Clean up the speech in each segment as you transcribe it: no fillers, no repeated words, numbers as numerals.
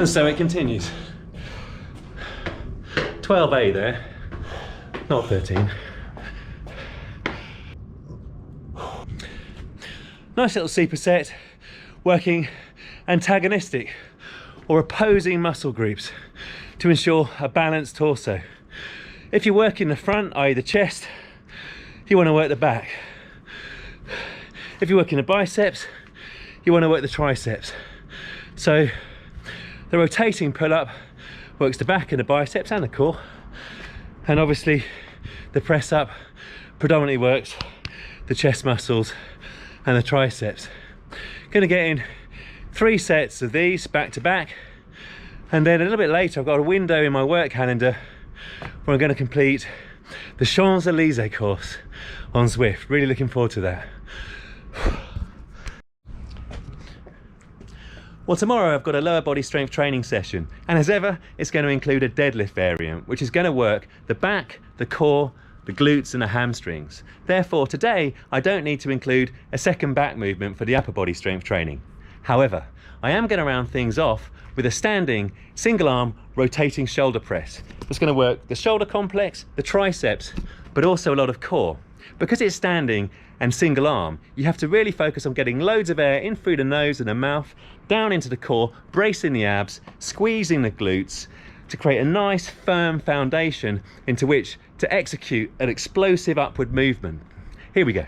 And so it continues. 12A there, not 13. Nice little superset, working antagonistic or opposing muscle groups to ensure a balanced torso. If you're working the front, i.e. the chest, you want to work the back. If you're working the biceps, you want to work the triceps. So the rotating pull-up works the back and the biceps and the core, and obviously the press up predominantly works the chest muscles and the triceps. Going to get in 3 sets of these back to back, and then a little bit later I've got a window in my work calendar where I'm going to complete the Champs Elysee course on Zwift. Really looking forward to that. Well, tomorrow I've got a lower body strength training session, and as ever it's going to include a deadlift variant which is going to work the back, the core, the glutes and the hamstrings. Therefore today I don't need to include a second back movement for the upper body strength training. However, I am going to round things off with a standing single arm rotating shoulder press. It's going to work the shoulder complex, the triceps, but also a lot of core. Because it's standing and single arm, you have to really focus on getting loads of air in through the nose and the mouth, down into the core, bracing the abs, squeezing the glutes to create a nice firm foundation into which to execute an explosive upward movement. Here we go.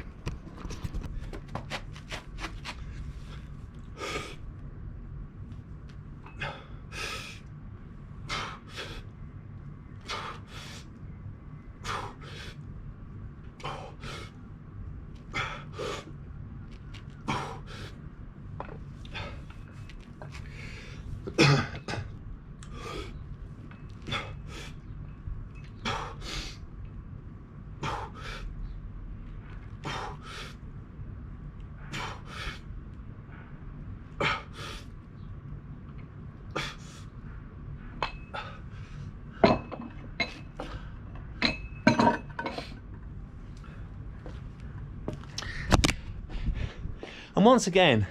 And once again,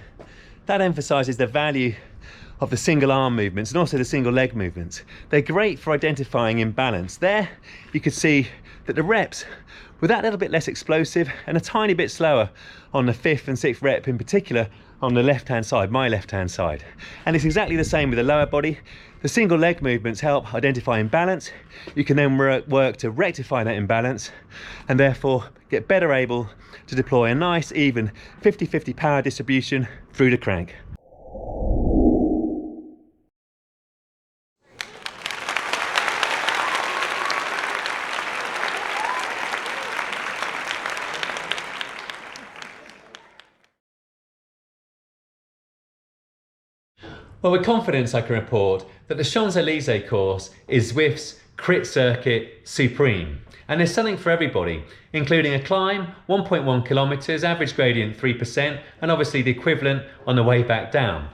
that emphasises the value of the single arm movements and also the single leg movements. They're great for identifying imbalance. There you could see that the reps were that little bit less explosive and a tiny bit slower on the 5th and 6th rep in particular on the left hand side, my left hand side. And it's exactly the same with the lower body. The single leg movements help identify imbalance. You can then work to rectify that imbalance and therefore get better able to deploy a nice even 50-50 power distribution through the crank. Well, with confidence I can report that the Champs Elysee course is Zwift's crit circuit supreme. And there's something for everybody, including a climb, 1.1 kilometers, average gradient 3%, and obviously the equivalent on the way back down.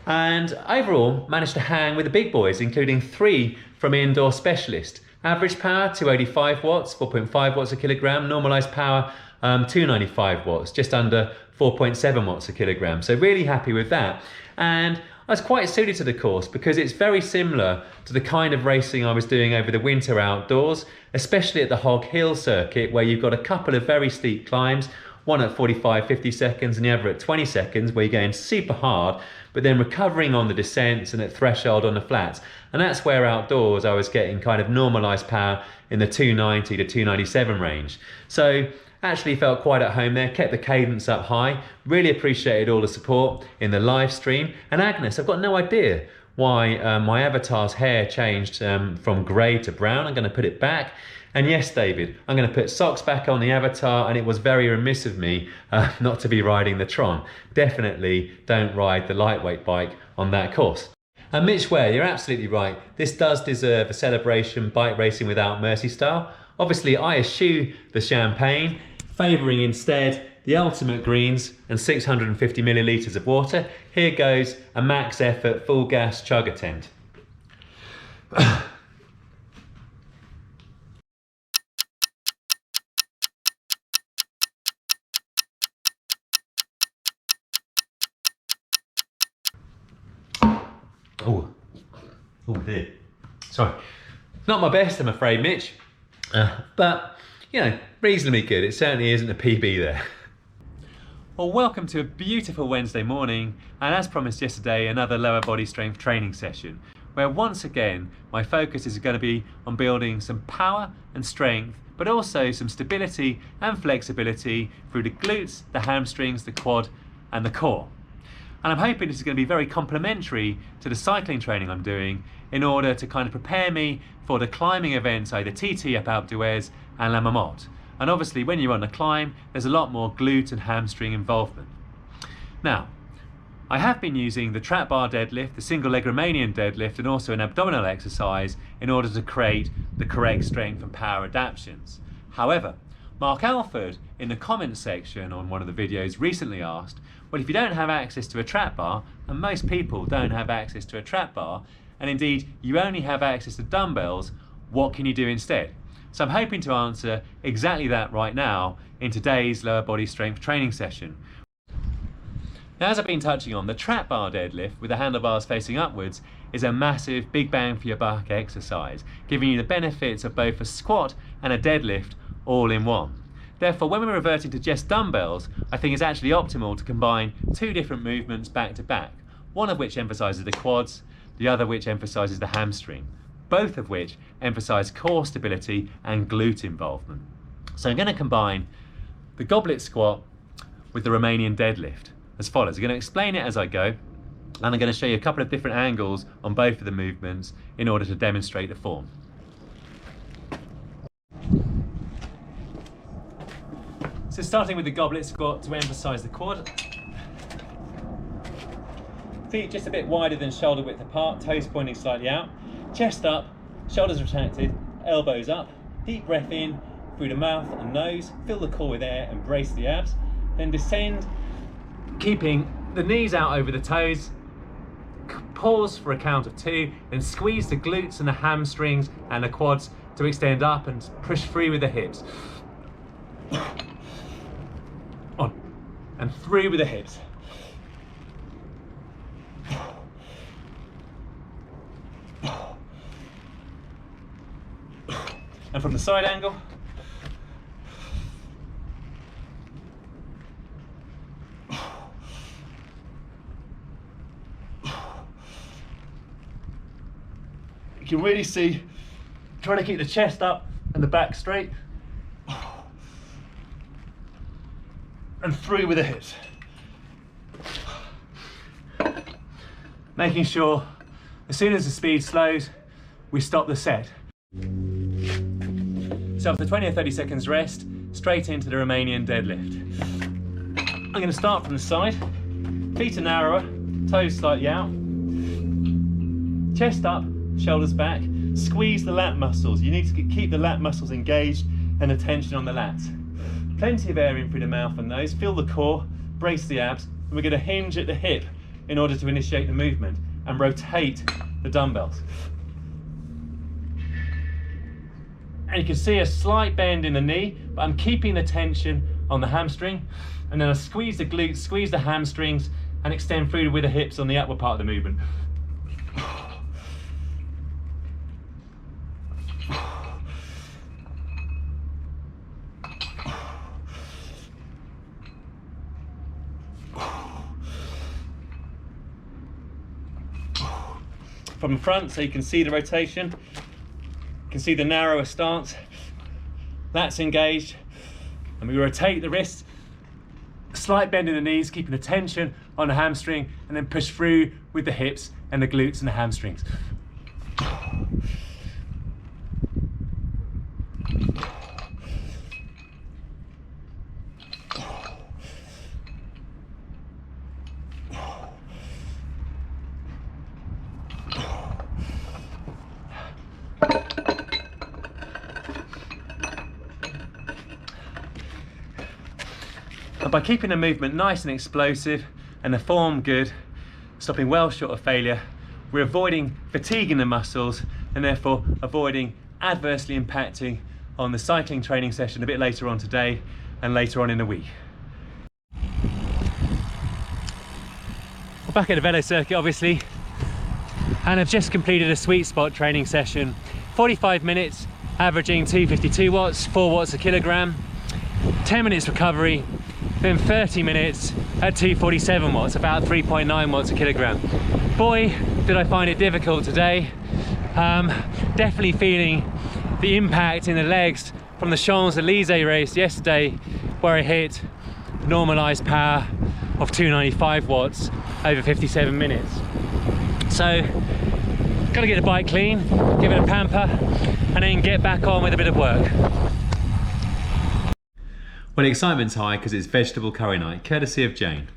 And overall, managed to hang with the big boys, including 3 from Indoor Specialist. Average power, 285 watts, 4.5 watts a kilogram. Normalized power, 295 watts, just under 4.7 watts a kilogram. So really happy with that. And I was quite suited to the course because it's very similar to the kind of racing I was doing over the winter outdoors, especially at the Hog Hill circuit, where you've got a couple of very steep climbs, one at 45-50 seconds and the other at 20 seconds, where you're going super hard, but then recovering on the descents and at threshold on the flats. And that's where outdoors I was getting kind of normalized power in the 290 to 297 range. So actually felt quite at home there, kept the cadence up high, really appreciated all the support in the live stream. And Agnes, I've got no idea why my avatar's hair changed from grey to brown. I'm going to put it back. And yes, David, I'm going to put socks back on the avatar, and it was very remiss of me not to be riding the Tron. Definitely don't ride the lightweight bike on that course. And Mitch Ware, you're absolutely right. This does deserve a celebration bike racing without mercy style. Obviously, I eschew the champagne, favouring instead the ultimate greens and 650 millilitres of water. Here goes a max effort, full gas chug attempt. Oh. Oh dear. Sorry. Not my best, I'm afraid, Mitch. But, you know, reasonably good. It certainly isn't a PB there. Well, welcome to a beautiful Wednesday morning, and as promised yesterday, another lower body strength training session, where once again, my focus is going to be on building some power and strength, but also some stability and flexibility through the glutes, the hamstrings, the quad, and the core. And I'm hoping this is going to be very complementary to the cycling training I'm doing in order to kind of prepare me for the climbing events, either TT up Alpe d'Huez and La Marmotte. And obviously when you're on a climb, there's a lot more glute and hamstring involvement. Now, I have been using the Trap Bar Deadlift, the single leg Romanian deadlift, and also an abdominal exercise in order to create the correct strength and power adaptations. However, Mark Alford in the comments section on one of the videos recently asked, well, if you don't have access to a trap bar, and most people don't have access to a trap bar, and indeed you only have access to dumbbells, what can you do instead? So I'm hoping to answer exactly that right now in today's lower body strength training session. Now, as I've been touching on, the trap bar deadlift with the handlebars facing upwards is a massive big bang for your buck exercise, giving you the benefits of both a squat and a deadlift all in one. Therefore, when we're reverting to just dumbbells, I think it's actually optimal to combine two different movements back to back, one of which emphasises the quads, the other which emphasises the hamstring, both of which emphasise core stability and glute involvement. So I'm going to combine the goblet squat with the Romanian deadlift as follows. I'm going to explain it as I go, and I'm going to show you a couple of different angles on both of the movements in order to demonstrate the form. So starting with the goblet squat to emphasise the quad. Feet just a bit wider than shoulder width apart, toes pointing slightly out. Chest up, shoulders retracted, elbows up. Deep breath in through the mouth and nose. Fill the core with air and brace the abs. Then descend, keeping the knees out over the toes. Pause for a count of 2, then squeeze the glutes and the hamstrings and the quads to extend up and push through with the hips. On and through with the hips. And from the side angle. You can really see, trying to keep the chest up and the back straight. And through with the hips. Making sure as soon as the speed slows, we stop the set. So after 20 or 30 seconds rest, straight into the Romanian deadlift. I'm going to start from the side. Feet are narrower, toes slightly out. Chest up, shoulders back. Squeeze the lat muscles. You need to keep the lat muscles engaged and the tension on the lats. Plenty of air in through the mouth and nose. Fill the core, brace the abs, and we're going to hinge at the hip in order to initiate the movement and rotate the dumbbells. And you can see a slight bend in the knee, but I'm keeping the tension on the hamstring. And then I squeeze the glutes, squeeze the hamstrings, and extend through with the hips on the upper part of the movement. From the front, so you can see the rotation, you can see the narrower stance, that's engaged, and we rotate the wrists, slight bend in the knees, keeping the tension on the hamstring, and then push through with the hips and the glutes and the hamstrings. And by keeping the movement nice and explosive and the form good, stopping well short of failure, we're avoiding fatiguing the muscles and therefore avoiding adversely impacting on the cycling training session a bit later on today and later on in the week. We're back at the velo circuit, obviously. and I've just completed a sweet spot training session. 45 minutes, averaging 252 watts, 4 watts a kilogram, 10 minutes recovery, then 30 minutes at 247 watts, about 3.9 watts a kilogram. Boy, did I find it difficult today. Definitely feeling the impact in the legs from the Champs Elysee race yesterday, where I hit normalized power of 295 watts over 57 minutes. So, gotta get the bike clean, give it a pamper, and then get back on with a bit of work. Well, the excitement's high because it's vegetable curry night, courtesy of Jane.